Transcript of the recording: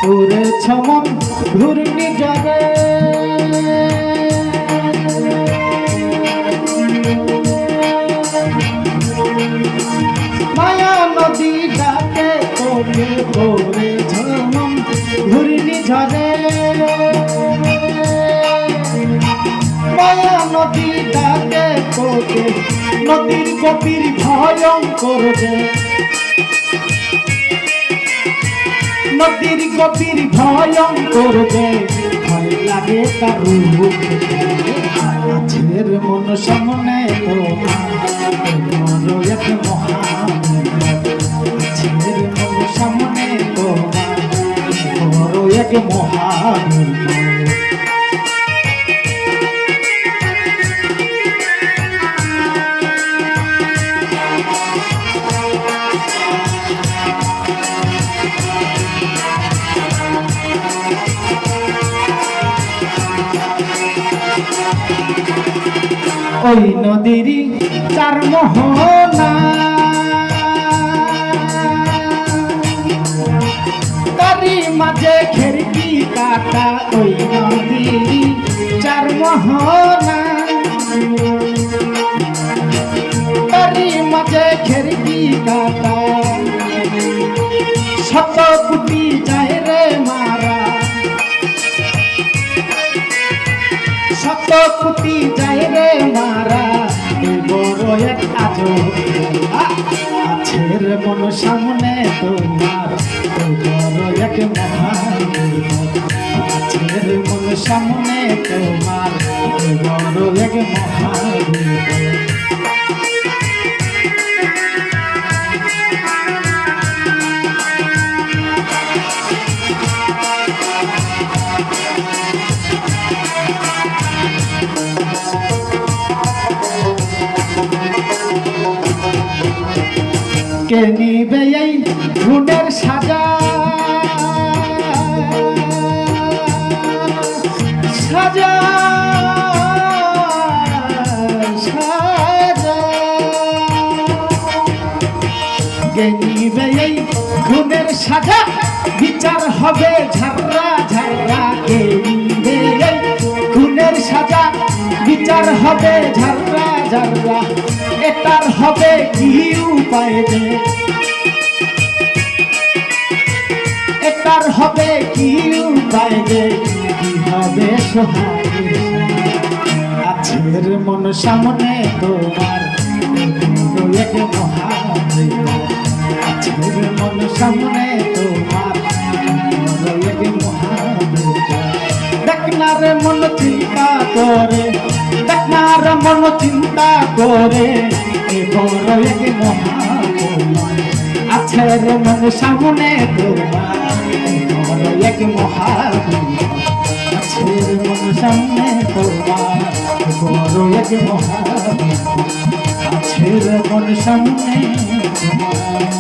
তোরে ছমন ঘূর্ণি যাবে মায়া নদী ডাকে তোকে তোরে ছমন ঘূর্ণি ঝরে মায়া নদী ডাকে তোকে নদীর গভীর ভয়ঙ্কর যে নদীর গভীর ভয়ঙ্কর যে ভয় লাগে তার রূপ আছের মন সামনে তোমার এক মহান আছের মন সামনে তোমার এক মহান ওই নদীরই চার মোহনা তারি মাঝে খেরকি কাটা ওই নদীরই চার মোহনা তারি মাঝে খেরকি কাটা শত কোটি যায় রে মারা শত কোটি যায় রে মারা বড় এক আজব আছের মন সামনে তোমার বড় এক মহান আছের মন সামনে তোমার বড় এক মহান কে নিবে এই গুণের সাজা সাজা সাজা কে নিবে এই গুণের সাজা বিচার হবে ঝাররা ঝাররা কে নিবে এই গুণের সাজা বিচার হবে ঝাররা ঝাররা এটার হবে কি উপায় যে এটার হবে কি উপায় যে কি হবে সহায় আছের মন সামনে তোমার এক মহান আছের মন সামনে তোমার এক মহান দেখ না রে মন চিন্তা করে দেখ না রে মন চিন্তা করে বড় এক মহান আছের মন সামনে তোমার বড় এক মহান আছের মন সামনে তোমার বড় এক মহান আছের মন সামনে তোমার